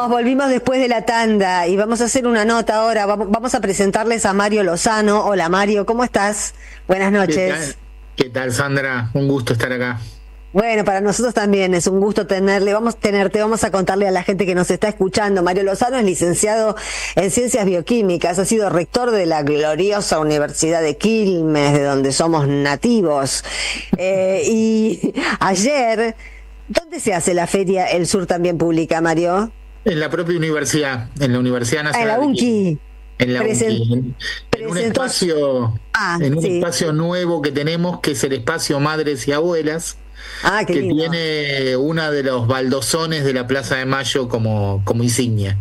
Volvimos después de la tanda y vamos a hacer una nota ahora. Vamos a presentarles a Mario Lozano. Hola Mario, ¿cómo estás? Buenas noches. ¿Qué tal, Sandra? Un gusto estar acá. Bueno, para nosotros también es un gusto vamos a contarle a la gente que nos está escuchando. Mario Lozano es licenciado en Ciencias Bioquímicas, ha sido rector de la gloriosa Universidad de Quilmes, de donde somos nativos. Y ayer, ¿dónde se hace la feria El Sur también pública, Mario? En la propia universidad, en la Universidad Nacional. En la UNCI. En la UNCI. En un espacio nuevo que tenemos, que es el espacio Madres y Abuelas. Qué que lindo. Tiene uno de los baldosones de la Plaza de Mayo como insignia.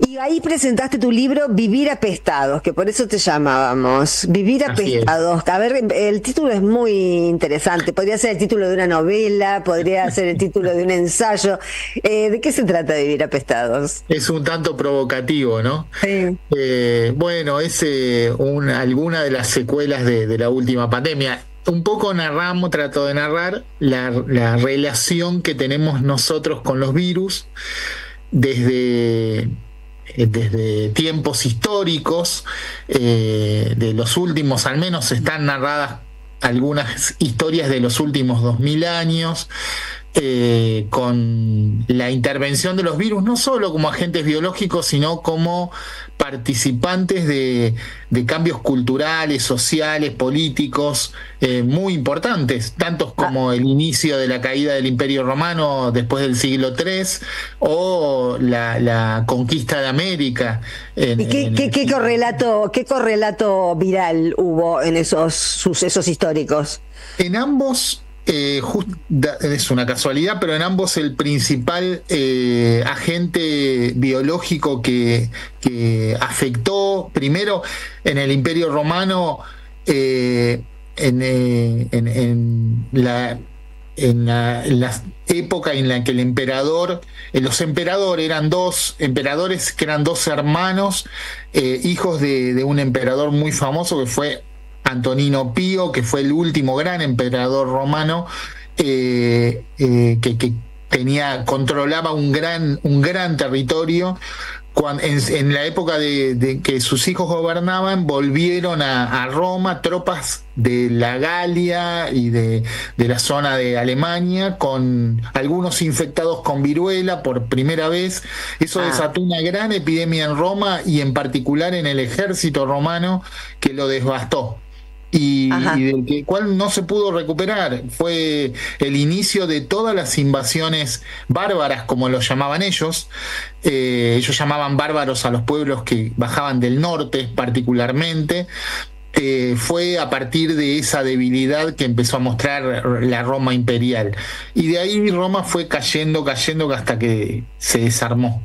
Y ahí presentaste tu libro Vivir Apestados, que por eso te llamábamos. Vivir Apestados. A ver, el título es muy interesante. Podría ser el título de una novela, podría ser el título de un ensayo. ¿De qué se trata Vivir Apestados? Es un tanto provocativo, ¿no? Sí. Bueno, es alguna de las secuelas de la última pandemia. Un poco trato de narrar la relación que tenemos nosotros con los virus desde tiempos históricos, de los últimos, al menos están narradas algunas historias de los últimos 2000 años, con la intervención de los virus, no solo como agentes biológicos, sino como participantes de cambios culturales, sociales, políticos, muy importantes, tantos como el inicio de la caída del Imperio Romano después del siglo III, o la conquista de América. ¿Qué correlato viral hubo en esos sucesos históricos? En ambos, es una casualidad, pero en ambos el principal agente biológico que afectó, primero en el Imperio Romano, en la época en la que el emperador, los emperadores eran dos emperadores que eran dos hermanos, hijos de un emperador muy famoso que fue Antonino Pío, que fue el último gran emperador romano, que controlaba un gran territorio. En la época de que sus hijos gobernaban, volvieron a Roma tropas de la Galia y de la zona de Alemania, con algunos infectados con viruela por primera vez. Eso desató una gran epidemia en Roma y en particular en el ejército romano, que lo devastó. Y del cual no se pudo recuperar. Fue el inicio de todas las invasiones bárbaras, como lo llamaban ellos. Ellos llamaban bárbaros a los pueblos que bajaban del norte particularmente. Fue a partir de esa debilidad que empezó a mostrar la Roma imperial, y de ahí Roma fue cayendo hasta que se desarmó.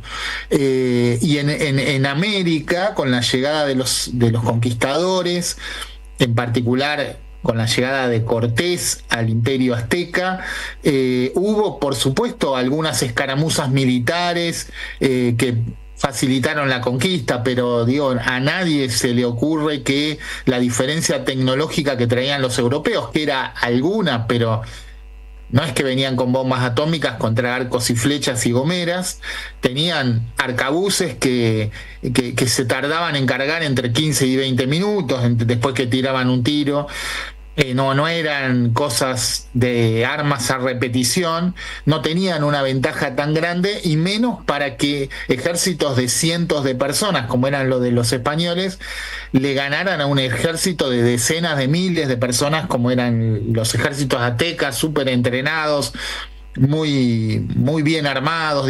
Y en América, con la llegada de los conquistadores, en particular con la llegada de Cortés al Imperio Azteca, hubo, por supuesto, algunas escaramuzas militares que facilitaron la conquista, pero a nadie se le ocurre que la diferencia tecnológica que traían los europeos, que era alguna, pero no es que venían con bombas atómicas contra arcos y flechas y gomeras, tenían arcabuces que se tardaban en cargar entre 15 y 20 minutos después que tiraban un tiro. No eran cosas de armas a repetición, no tenían una ventaja tan grande, y menos para que ejércitos de cientos de personas, como eran los de los españoles, le ganaran a un ejército de decenas de miles de personas, como eran los ejércitos aztecas, súper entrenados, muy bien armados.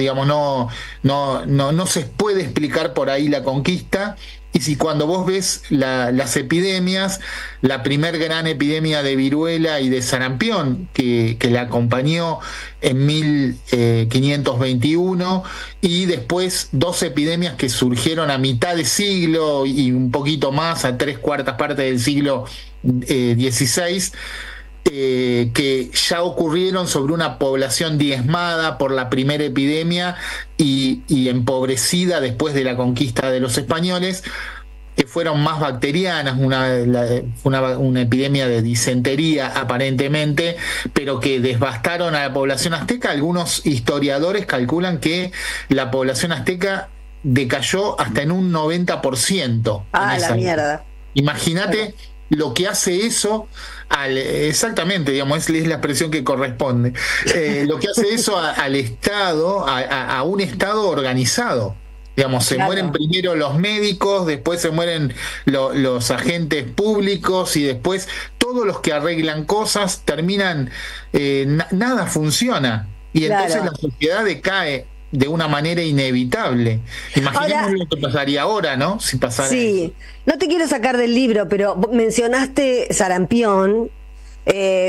No se puede explicar por ahí la conquista. Y si cuando vos ves las epidemias, la primer gran epidemia de viruela y de sarampión que la acompañó en 1521, y después dos epidemias que surgieron a mitad de siglo y un poquito más, a 3/4 partes del siglo XVI, que ya ocurrieron sobre una población diezmada por la primera epidemia y empobrecida después de la conquista de los españoles. que fueron más bacterianas, una epidemia de disentería aparentemente, pero que devastaron a la población azteca. Algunos historiadores calculan que la población azteca decayó hasta en un 90%. Ah, la mierda. Imagínate lo que hace eso exactamente, digamos, es la expresión que corresponde. Lo que hace eso al Estado, a un Estado organizado. Digamos, se mueren primero los médicos, después se mueren los agentes públicos y después todos los que arreglan cosas terminan, nada funciona. Y entonces la sociedad decae de una manera inevitable. Imaginemos lo que pasaría ahora, ¿no? Si pasara eso. No te quiero sacar del libro, pero mencionaste sarampión.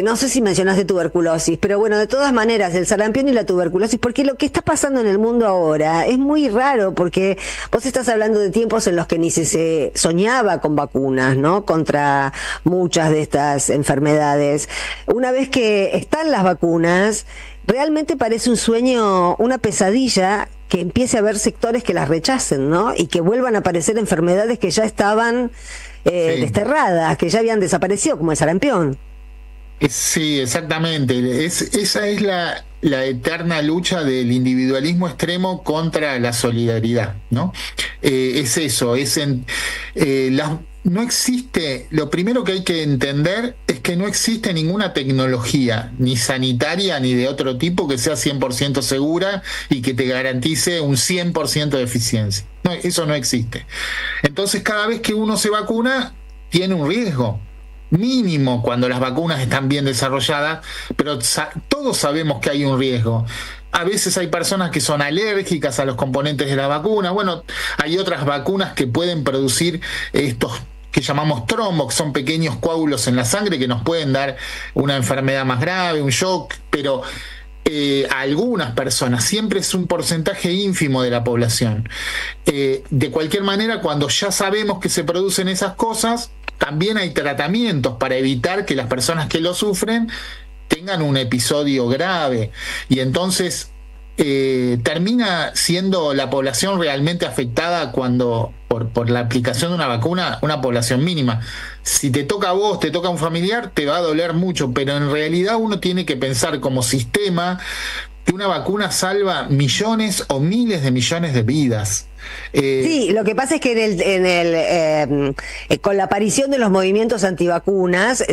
No sé si mencionaste tuberculosis, pero bueno, de todas maneras, el sarampión y la tuberculosis, porque lo que está pasando en el mundo ahora es muy raro, porque vos estás hablando de tiempos en los que ni se soñaba con vacunas, ¿no? Contra muchas de estas enfermedades. Una vez que están las vacunas, realmente parece un sueño, una pesadilla, que empiece a haber sectores que las rechacen, ¿no? Y que vuelvan a aparecer enfermedades que ya estaban desterradas, que ya habían desaparecido, como el sarampión. Sí, exactamente. Esa es la eterna lucha del individualismo extremo contra la solidaridad, ¿no? Es eso, no existe, lo primero que hay que entender es que no existe ninguna tecnología, ni sanitaria ni de otro tipo, que sea 100% segura y que te garantice un 100% de eficiencia. No, eso no existe. Entonces, cada vez que uno se vacuna, tiene un riesgo mínimo cuando las vacunas están bien desarrolladas, pero todos sabemos que hay un riesgo. A veces hay personas que son alérgicas a los componentes de la vacuna. Bueno, hay otras vacunas que pueden producir estos que llamamos trombos, que son pequeños coágulos en la sangre que nos pueden dar una enfermedad más grave, un shock, pero a algunas personas, siempre es un porcentaje ínfimo de la población. De cualquier manera, cuando ya sabemos que se producen esas cosas, también hay tratamientos para evitar que las personas que lo sufren tengan un episodio grave, y entonces termina siendo la población realmente afectada cuando por la aplicación de una vacuna, una población mínima. Si te toca a vos, te toca a un familiar, te va a doler mucho, pero en realidad uno tiene que pensar como sistema que una vacuna salva millones o miles de millones de vidas. Sí, lo que pasa es que con la aparición de los movimientos antivacunas,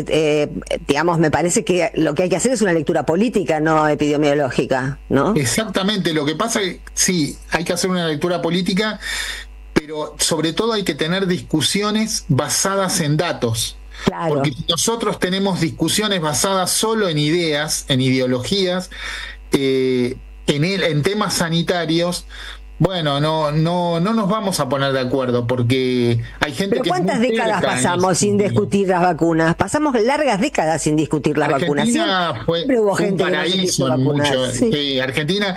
digamos, me parece que lo que hay que hacer es una lectura política, no epidemiológica, ¿no? Exactamente, lo que pasa es que sí, hay que hacer una lectura política, pero sobre todo hay que tener discusiones basadas en datos. Claro. Porque si nosotros tenemos discusiones basadas solo en ideas, en ideologías, en temas sanitarios, bueno, no nos vamos a poner de acuerdo, porque hay gente ¿Pero que cuántas décadas pasamos sin discutir las vacunas? Pasamos largas décadas sin discutir las vacunas. Argentina fue un paraíso en mucho. Sí. Argentina,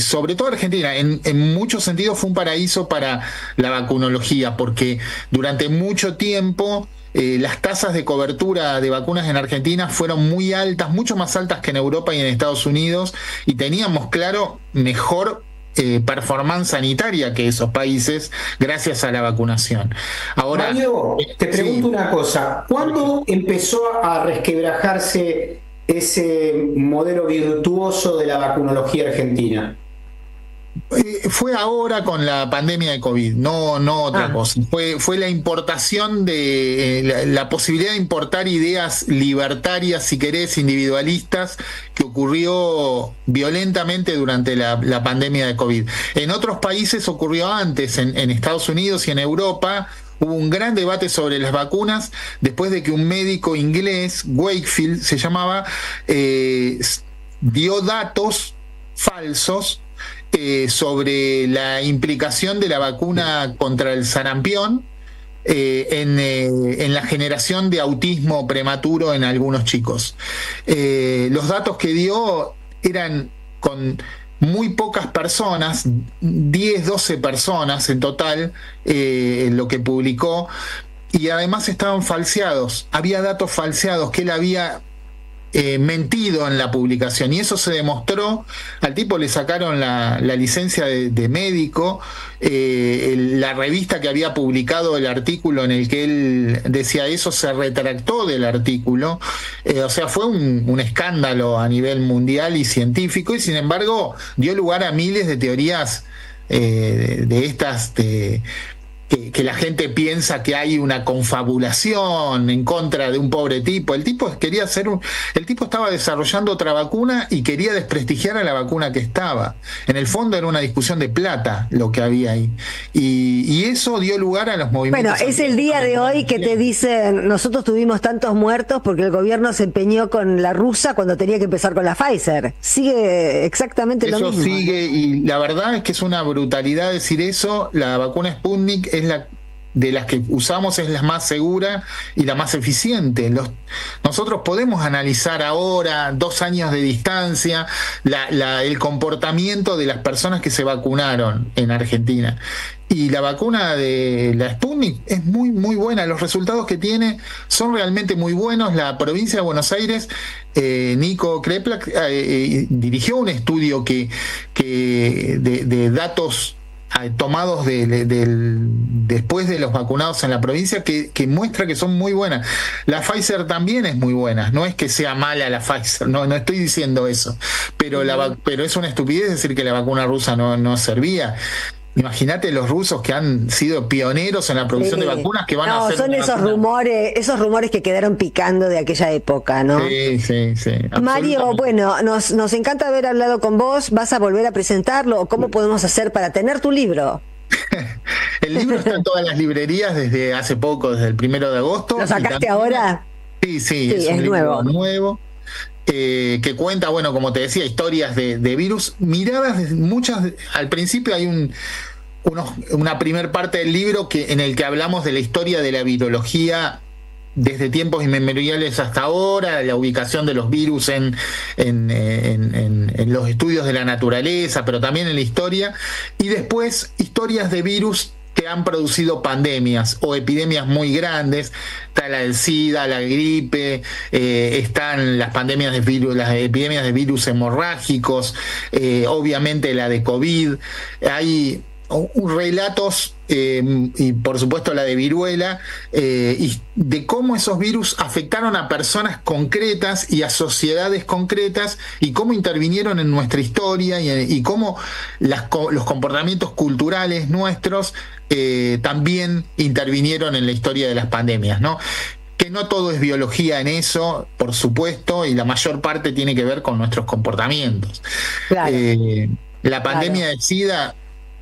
sobre todo Argentina, en muchos sentidos fue un paraíso para la vacunología, porque durante mucho tiempo las tasas de cobertura de vacunas en Argentina fueron muy altas, mucho más altas que en Europa y en Estados Unidos, y teníamos, claro, mejor performance sanitaria que esos países gracias a la vacunación. Ahora, Mario, te pregunto una cosa, ¿cuándo empezó a resquebrajarse ese modelo virtuoso de la vacunología argentina? Fue ahora con la pandemia de COVID, no otra cosa. Fue la importación de la posibilidad de importar ideas libertarias, si querés, individualistas, que ocurrió violentamente durante la pandemia de COVID. En otros países ocurrió antes, en Estados Unidos y en Europa. Hubo un gran debate sobre las vacunas después de que un médico inglés, Wakefield se llamaba, dio datos falsos sobre la implicación de la vacuna contra el sarampión en la generación de autismo prematuro en algunos chicos. Los datos que dio eran con muy pocas personas, 10, 12 personas en total, lo que publicó, y además estaban falseados. Había datos falseados que él había mentido en la publicación, y eso se demostró. Al tipo le sacaron la licencia de médico, la revista que había publicado el artículo en el que él decía eso se retractó del artículo, o sea, fue un escándalo a nivel mundial y científico, y sin embargo dio lugar a miles de teorías de estas que la gente piensa que hay una confabulación en contra de un pobre tipo. El tipo estaba desarrollando otra vacuna y quería desprestigiar a la vacuna que estaba. En el fondo era una discusión de plata lo que había ahí. Y eso dio lugar a los movimientos. Bueno, es el día de hoy que te dicen, nosotros tuvimos tantos muertos porque el gobierno se empeñó con la rusa cuando tenía que empezar con la Pfizer. Sigue exactamente lo mismo. Eso sigue, y la verdad es que es una brutalidad decir eso. La vacuna Sputnik es de las que usamos, es la más segura y la más eficiente. Nosotros podemos analizar ahora, 2 años de distancia, el comportamiento de las personas que se vacunaron en Argentina. Y la vacuna de la Sputnik es muy, muy buena. Los resultados que tiene son realmente muy buenos. La provincia de Buenos Aires, Nico Kreplak, dirigió un estudio de datos tomados después de los vacunados en la provincia que muestra que son muy buenas. La Pfizer también es muy buena, no es que sea mala la Pfizer, no estoy diciendo eso, pero es una estupidez decir que la vacuna rusa no servía. Imagínate los rusos que han sido pioneros en la producción de vacunas que van a hacer. Son esos rumores que quedaron picando de aquella época, ¿no? Sí. Mario, bueno, nos encanta haber hablado con vos. ¿Vas a volver a presentarlo? ¿O cómo podemos hacer para tener tu libro? El libro está en todas las librerías desde hace poco, desde el 1 de agosto. ¿Lo sacaste ahora? Sí, es un libro nuevo. Que cuenta, bueno, como te decía, historias de virus, miradas de muchas. Al principio hay una primer parte del libro en el que hablamos de la historia de la virología desde tiempos inmemoriales hasta ahora, la ubicación de los virus en los estudios de la naturaleza, pero también en la historia, y después historias de virus que han producido pandemias o epidemias muy grandes. Está la del SIDA, la gripe, están las pandemias de virus, las epidemias de virus hemorrágicos, obviamente la de COVID. Hay relatos, y por supuesto la de viruela, y de cómo esos virus afectaron a personas concretas y a sociedades concretas, y cómo intervinieron en nuestra historia, y cómo los comportamientos culturales nuestros también intervinieron en la historia de las pandemias, ¿no? Que no todo es biología en eso, por supuesto, y la mayor parte tiene que ver con nuestros comportamientos. Claro. La pandemia de SIDA,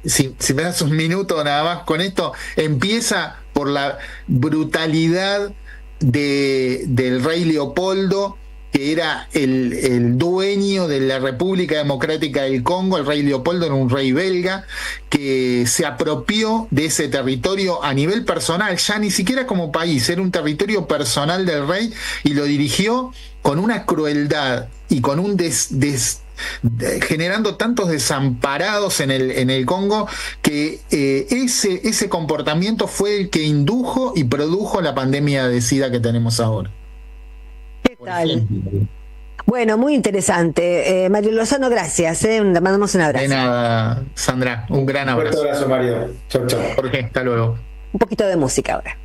si me das un minuto nada más con esto, empieza por la brutalidad del rey Leopoldo, que era el dueño de la República Democrática del Congo. El rey Leopoldo era un rey belga que se apropió de ese territorio a nivel personal, ya ni siquiera como país, era un territorio personal del rey, y lo dirigió con una crueldad y con un generando tantos desamparados en el Congo, que ese comportamiento fue el que indujo y produjo la pandemia de SIDA que tenemos ahora. ¿Qué tal? Bueno, muy interesante. Mario Lozano, gracias. Le mandamos un abrazo. De nada, Sandra, un gran abrazo. Un fuerte abrazo, Mario. Chau. Jorge, hasta luego. Un poquito de música ahora.